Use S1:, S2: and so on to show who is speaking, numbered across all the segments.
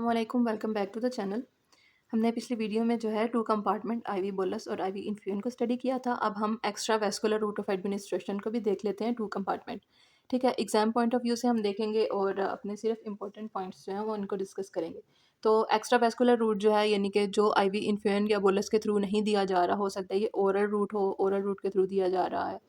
S1: अस्सलामुअलैकुम, welcome back to the channel. हमने पिछली वीडियो में जो है टू कंपार्टमेंट आईवी बोलस और आईवी इन्फ्यूजन को स्टडी किया था। अब हम extra vascular route of administration को भी देख लेते हैं, टू कंपार्टमेंट। ठीक है, एग्जाम पॉइंट ऑफ व्यू से हम देखेंगे और अपने सिर्फ इंपॉर्टेंट पॉइंट्स जो हैं वो उनको डिस्कस करेंगे। तो एक्स्ट्रा वेस्कुलर रूट जो है, यानी कि जो आईवी इन्फ्यूजन या बोलस के थ्रू नहीं दिया जा रहा, हो सकता है ये ओरल रूट हो, ओरल रूट के थ्रू दिया जा रहा है।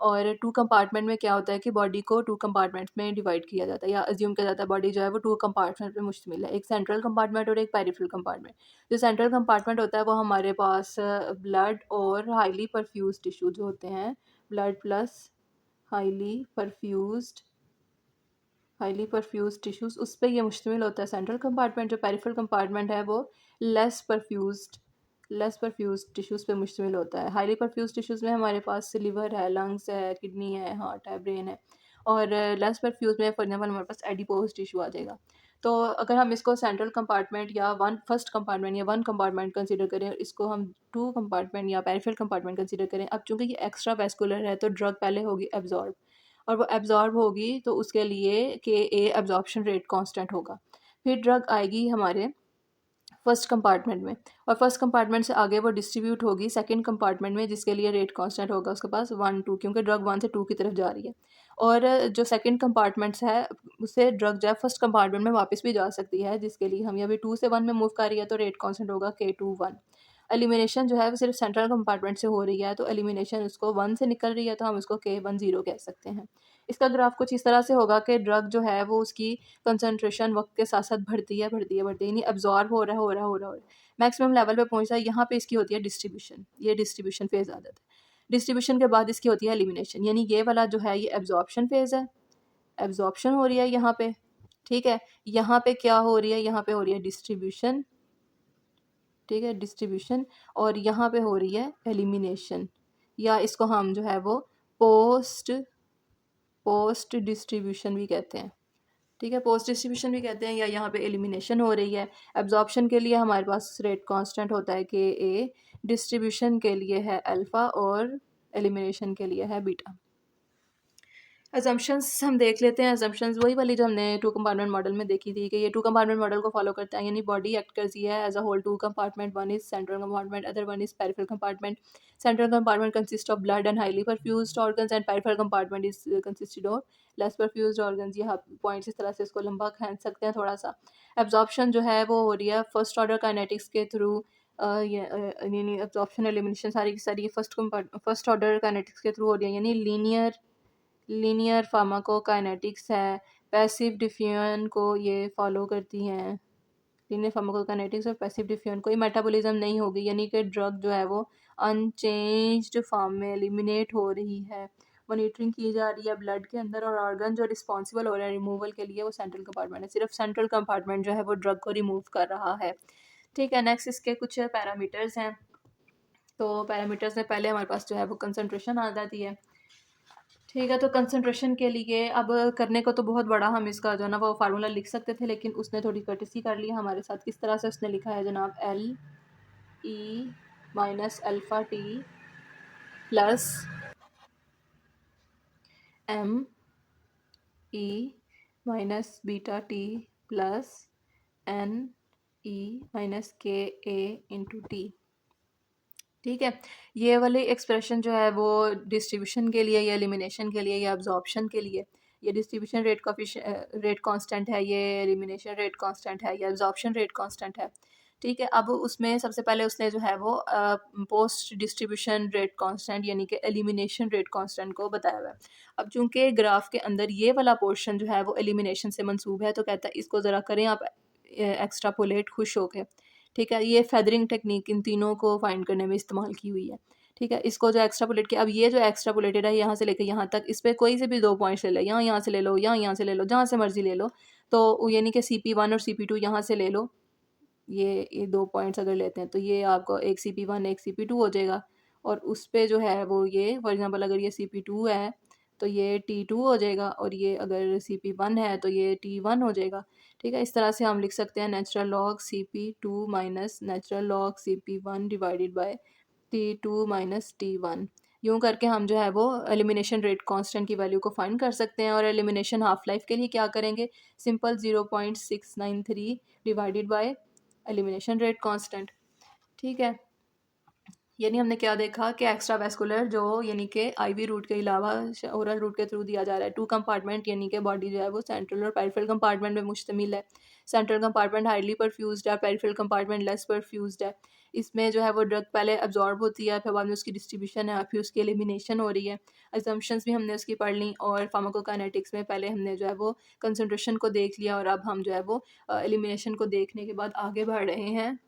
S1: और टू कंपार्टमेंट में क्या होता है कि बॉडी को टू कंपार्टमेंट्स में डिवाइड किया जाता है, या अज्यूम किया जाता है बॉडी जो है वो टू कंपार्टमेंट पे मुश्तमिल है, एक सेंट्रल कंपार्टमेंट और एक पेरिफेरल कंपार्टमेंट। जो सेंट्रल कंपार्टमेंट होता है वो हमारे पास ब्लड और हाईली परफ्यूज टिश्यू जो होते हैं, blood plus highly perfused highly perfuse tissues, उस पर ये मुश्तमिल होता है सेंट्रल कंपार्टमेंट। जो पेरिफेरल कंपार्टमेंट है वो लेस परफ्यूज टिश्यूज़ पे मुश्तमिल होता है। हाईली परफ्यूज टिश्यूज़ में हमारे पास लिवर है, लंग्स है, किडनी है, हार्ट है, ब्रेन है। और लेस परफ्यूज में फॉर एग्जाम्पल हमारे पास एडिपोज टिश्यू आ जाएगा। तो अगर हम इसको सेंट्रल कंपार्टमेंट या फर्स्ट कंपार्टमेंट या वन कंपार्टमेंट कंसीडर करें और इसको हम टू कंपार्टमेंट या पेरिफेरल कंपार्टमेंट कंसीडर करें, अब चूंकि ये एक्स्ट्रा वेस्कुलर है तो ड्रग पहले होगी एब्जॉर्ब, और वो एब्जॉर्ब होगी तो उसके लिए के ए एब्जॉर्प्शन रेट कांस्टेंट होगा। फिर ड्रग आएगी हमारे फर्स्ट कंपार्टमेंट में, और फर्स्ट कंपार्टमेंट से आगे वो डिस्ट्रीब्यूट होगी सेकंड कंपार्टमेंट में, जिसके लिए रेट कांस्टेंट होगा उसके पास 1 2, क्योंकि ड्रग 1 से 2 की तरफ जा रही है। और जो सेकंड कंपार्टमेंट्स है उससे ड्रग जो है फर्स्ट कंपार्टमेंट में वापस भी जा सकती है, जिसके लिए हम अभी 2 से 1 में मूव कर रही है तो रेट कांस्टेंट होगा K2 1। एलिमिनेशन जो है वो सिर्फ सेंट्रल कंपार्टमेंट से हो रही है, तो एलिमिनेशन उसको 1 से निकल रही है तो हम उसको K10 कह सकते हैं। इसका ग्राफ कुछ इस तरह से होगा कि ड्रग जो है वो उसकी कंसंट्रेशन वक्त के साथ साथ बढ़ती है, यानी अब्जॉर्ब हो रहा है। मैक्सिमम लेवल पे पहुंच रहा है, यहाँ पे इसकी होती है डिस्ट्रीब्यूशन, ये डिस्ट्रीब्यूशन फेज आ जाता है। डिस्ट्रीब्यूशन के बाद इसकी होती है एलिमिनेशन, यानी ये वाला जो है ये एब्जॉर्प्शन फेज है, एब्जॉर्प्शन हो रही है यहाँ पे। ठीक है, यहाँ पे क्या हो रही है, यहाँ पे हो रही है डिस्ट्रीब्यूशन। ठीक है, डिस्ट्रीब्यूशन। और यहाँ पे हो रही है एलिमिनेशन, या इसको हम जो है वो पोस्ट पोस्ट डिस्ट्रीब्यूशन भी कहते हैं। ठीक है, पोस्ट डिस्ट्रीब्यूशन भी कहते हैं, या यहाँ पे एलिमिनेशन हो रही है। एब्जॉर्प्शन के लिए हमारे पास रेट कांस्टेंट होता है कि ए, डिस्ट्रीब्यूशन के लिए है अल्फ़ा और एलिमिनेशन के लिए है बीटा। अजम्पशंस हम देख लेते हैं। अजम्पशंस वही वाली जो हमने टू कंपार्टमेंट मॉडल में देखी थी कि ये टू कंपार्टमेंट मॉडल को फॉलो करता है, यानी बॉडी एक्ट करती है as a whole two compartment, one is central compartment, other one is peripheral compartment. Central compartment consist of blood and highly perfused organs, and peripheral compartment is consisted of less perfused organs. ये points इस तरह से इसको लंबा खींच सकते हैं थोड़ा सा। एब्जॉर्प्शन जो है वो हो रही है फर्स्ट ऑर्डर काइनेटिक्स के थ्रू, यानी एब्जॉर्प्शन एलिमिनेशन सारी की सारी फर्स्ट ऑर्डर काइनेटिक्स के थ्रू हो रही है, यानी लीनियर फार्माकोकाइनेटिक्स है। पैसिव डिफ्यूजन को ये फॉलो करती हैं, लीनियर फार्माकोकाइनेटिक्स और पैसिव डिफ्यूजन। कोई मेटाबॉलिज्म नहीं होगी, यानी कि ड्रग जो है वो अनचेंज्ड फॉर्म में एलिमिनेट हो रही है। मॉनिटरिंग की जा रही है ब्लड के अंदर, और ऑर्गन जो रिस्पॉन्सिबल हो रहे हैं रिमूवल के लिए वो सेंट्रल कंपार्टमेंट है। सिर्फ सेंट्रल कंपार्टमेंट जो है वो ड्रग को रिमूव कर रहा है। ठीक है, नेक्स्ट इसके कुछ पैरामीटर्स हैं। तो पैरामीटर्स में पहले हमारे पास जो है वो कंसनट्रेशन आ जाती है। ठीक है, तो कंसंट्रेशन के लिए अब करने को तो बहुत बड़ा हम इसका जो है ना वो फार्मूला लिख सकते थे, लेकिन उसने थोड़ी कर्टसी कर ली हमारे साथ। किस तरह से उसने लिखा है जनाब, L E - alpha T plus M - beta T plus NE - Ka ठीक है, ये वाली एक्सप्रेशन जो है वो डिस्ट्रीब्यूशन के लिए, या एलिमिनेशन के लिए, या एब्जॉर्प्शन के लिए। ये डिस्ट्रीब्यूशन रेट कांस्टेंट है, ये एलिमिनेशन रेट कांस्टेंट है, या एब्जॉर्प्शन रेट कांस्टेंट है। ठीक है, अब उसमें सबसे पहले उसने जो है वो पोस्ट डिस्ट्रीब्यूशन रेट कांस्टेंट यानी कि एलिमिनेशन रेट कांस्टेंट को बताया हुआ है। अब चूंकि ग्राफ के अंदर ये वाला पोर्शन जो है वो एलिमिनेशन से मंसूब है, तो कहता है इसको ज़रा करें आप एक्स्ट्रापोलेट खुश होके। ठीक है, ये फेदरिंग टेक्निक इन तीनों को फाइंड करने में इस्तेमाल की हुई है। ठीक है, इसको जो एक्स्ट्रापोलेट किया, अब ये जो एक्स्ट्रापोलेटेड है यहाँ से लेकर यहाँ तक, इस पर कोई से भी दो पॉइंट्स ले लो, यहाँ से ले लो, यहाँ से ले लो, जहाँ से मर्जी ले लो। तो यानी कि CP1 और CP2 यहाँ से ले लो, ये दो पॉइंट्स अगर लेते हैं तो ये आपको एक CP1 एक CP2 हो जाएगा। और उस पे जो है वो ये फॉर एग्जांपल अगर ये CP2 है तो ये T2 हो जाएगा, और ये अगर CP1 है तो ये T1 हो जाएगा। ठीक है, इस तरह से हम लिख सकते हैं natural log CP2 minus natural log CP1 divided by T2 minus T1। यूँ करके हम जो है वो एलिमिनेशन रेट कांस्टेंट की वैल्यू को फाइंड कर सकते हैं। और एलिमिनेशन हाफ लाइफ के लिए क्या करेंगे, simple 0.693 divided by elimination rate constant. ठीक है, यानी हमने क्या देखा कि एक्स्ट्रा वैस्कुलर जो यानी कि आईवी रूट के अलावा ओरल रूट के थ्रू दिया जा रहा है, टू कंपार्टमेंट यानी कि बॉडी जो है वो सेंट्रल और पेरिफेरल कंपार्टमेंट में मुश्तमिल है। सेंट्रल कंपार्टमेंट हाईली परफ्यूज्ड है, पेरिफेरल कंपार्टमेंट लेस परफ्यूज्ड है। इसमें जो है वो ड्रग पहले अब्जॉर्ब होती है, फिर बाद में उसकी डिस्ट्रीब्यूशन है, फिर उसकी एलिमिनेशन हो रही है। अजम्पशंस भी हमने उसकी पढ़ ली, और फार्माकोकाइनेटिक्स में पहले हमने जो है वो कंसंट्रेशन को देख लिया, और अब हम जो है वो एलिमिनेशन को देखने के बाद आगे बढ़ रहे हैं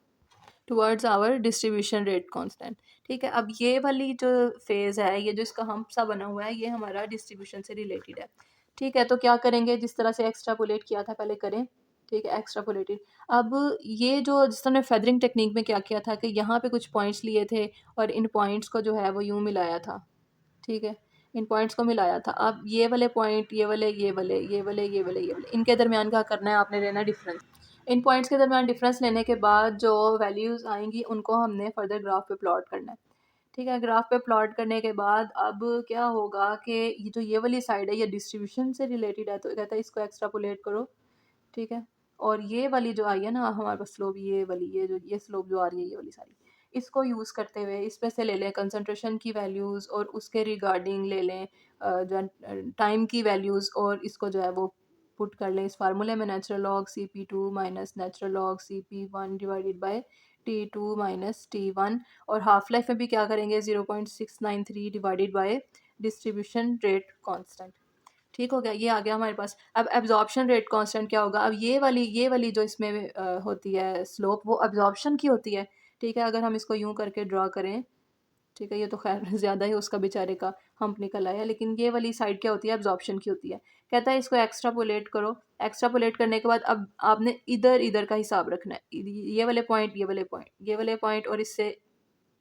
S1: towards our distribution rate constant. ठीक है, अब ये वाली जो फेज़ है, ये जो इसका हम्प सा बना हुआ है, ये हमारा डिस्ट्रीब्यूशन से रिलेटेड है। ठीक है, तो क्या करेंगे, जिस तरह से एक्स्ट्रापोलेट किया था पहले करें। ठीक है, एक्स्ट्रापोलेटेड। अब ये जो जिस तरह फेदरिंग टेक्निक में क्या किया था कि यहाँ पे कुछ पॉइंट्स लिए थे और इन पॉइंट्स को जो है वो यूँ मिलाया था। ठीक है, इन पॉइंट्स को मिलाया था। अब ये वाले पॉइंट, ये वाले, ये वाले, ये वाले, ये वाले, ये वाले, इनके दरमियान क्या करना है, आपने लेना डिफरेंस। इन पॉइंट्स के दरमियान डिफरेंस लेने के बाद जो वैल्यूज़ आएंगी उनको हमने फर्दर ग्राफ पे प्लॉट करना है। ठीक है, ग्राफ पे प्लॉट करने के बाद अब क्या होगा कि ये जो ये वाली साइड है ये डिस्ट्रीब्यूशन से रिलेटेड है, तो कहता है इसको एक्स्ट्रापोलेट करो। ठीक है, और ये वाली जो आई है ना हमारे पास स्लोप, ये वाली, ये जो ये स्लोप जो आ रही है, ये वाली सारी, इसको यूज़ करते हुए इसमें से ले लें कंसंट्रेशन की वैल्यूज़, और उसके रिगार्डिंग ले लें जो टाइम की वैल्यूज़, और इसको जो है वो पुट कर लें इस फार्मूले में, natural log CP2 minus natural log CP1 divided by T2 minus T1। और हाफ लाइफ में भी क्या करेंगे, 0.693 divided by distribution rate constant. ठीक हो गया, ये आ गया हमारे पास। अब एब्जॉर्प्शन रेट कांस्टेंट क्या होगा, अब ये वाली जो इसमें होती है स्लोप, वो एब्जॉर्प्शन की होती है। ठीक है, अगर हम इसको यूं करके ड्रा करें, ठीक है, ये तो खैर ज़्यादा ही उसका बेचारे का हम्प निकल आया, लेकिन ये वाली साइड क्या होती है, एब्जॉर्प्शन की होती है। कहता है इसको एक्स्ट्रापोलेट करो। एक्स्ट्रापोलेट करने के बाद अब आपने इधर इधर का हिसाब रखना है, ये वाले पॉइंट, ये वाले पॉइंट, ये वाले पॉइंट, और इससे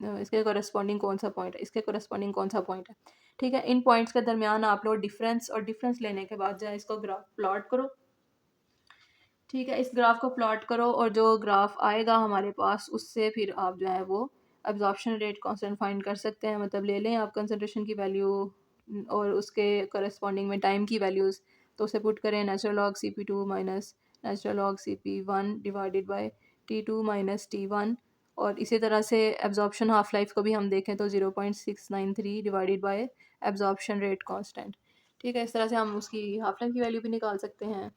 S1: इसके कोरस्पॉन्डिंग कौन सा पॉइंट है, इसके कोरस्पॉन्डिंग कौन सा पॉइंट है। ठीक है, इन पॉइंट्स के दरमियान आप लोग डिफरेंस, और डिफरेंस लेने के बाद जो है इसको ग्राफ प्लॉट करो। ठीक है, इस ग्राफ को प्लॉट करो, और जो ग्राफ आएगा हमारे पास उससे फिर आप जो है वो एब्जॉर्प्शन रेट कांस्टेंट फाइंड कर सकते हैं। मतलब ले लें आप कंसंट्रेशन की वैल्यू और उसके करस्पॉन्डिंग में टाइम की वैल्यूज़, तो उसे पुट करें natural log CP2 minus natural log CP1 divided by T2 minus T1। और इसी तरह से एब्जॉर्प्शन हाफ लाइफ को भी हम देखें तो 0.693 divided by absorption rate constant. ठीक है, इस तरह से हम उसकी हाफ लाइफ की वैल्यू भी निकाल सकते हैं।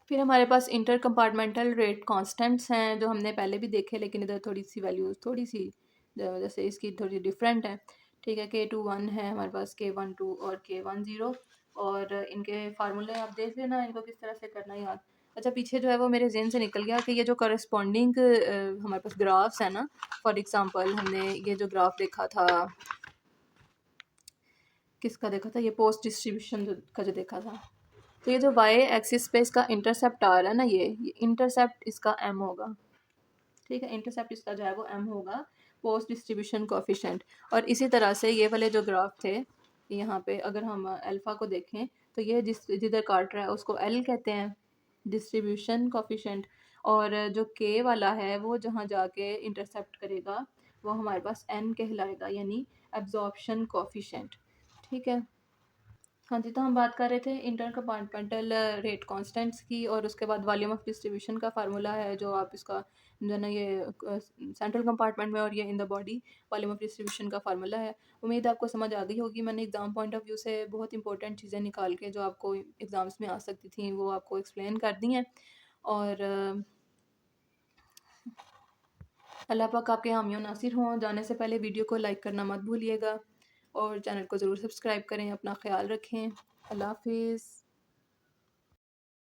S1: फिर हमारे पास इंटर कंपार्टमेंटल रेट कांस्टेंट्स हैं जो हमने पहले भी देखे, लेकिन इधर थोड़ी सी वैल्यूज़ थोड़ी सी जैसे इसकी थोड़ी डिफरेंट है। ठीक है, K21 है हमारे पास, K12 और K10, और इनके फार्मूले आप देख लेना इनको किस तरह से करना याद। अच्छा, पीछे जो है वो मेरे जहन से निकल गया कि ये जो करस्पॉन्डिंग हमारे पास ग्राफ्स है ना, फॉर एग्जांपल हमने ये जो ग्राफ देखा था, किसका देखा था, ये पोस्ट डिस्ट्रीब्यूशन का जो देखा था, तो ये जो वाई एक्सिस पे इसका इंटरसेप्ट आ रहा है ना, ये इंटरसेप्ट इसका m होगा। ठीक है, इंटरसेप्ट इसका जो है वो m होगा, पोस्ट डिस्ट्रीब्यूशन कोफिशिएंट। और इसी तरह से ये वाले जो ग्राफ थे, यहाँ पे अगर हम अल्फ़ा को देखें तो ये जिधर काट रहा है उसको l कहते हैं, डिस्ट्रीब्यूशन कोफिशिएंट। और जो k वाला है वो जहाँ जाके इंटरसेप्ट करेगा वो हमारे पास n कहलाएगा, यानी एब्जॉर्प्शन कोफिशिएंट। ठीक है, हाँ जी, तो हम बात कर रहे थे इंटर कंपार्टमेंटल रेट कांस्टेंट्स की, और उसके बाद वॉल्यूम ऑफ डिस्ट्रीब्यूशन का फार्मूला है जो आप इसका जो है ना ये सेंट्रल कंपार्टमेंट में और ये in the body volume of distribution का फार्मूला है। उम्मीद है आपको समझ आ गई होगी। मैंने एग्ज़ाम पॉइंट ऑफ व्यू से बहुत इंपॉर्टेंट चीज़ें निकाल के जो आपको एग्ज़ाम्स में आ सकती थी वो आपको एक्सप्लेन कर दी हैं। और अल्लाह पाक आपके हामी नासिर हों। जाने से पहले वीडियो को लाइक करना मत भूलिएगा, और चैनल को ज़रूर सब्सक्राइब करें। अपना ख्याल रखें। अल्लाह हाफिज़।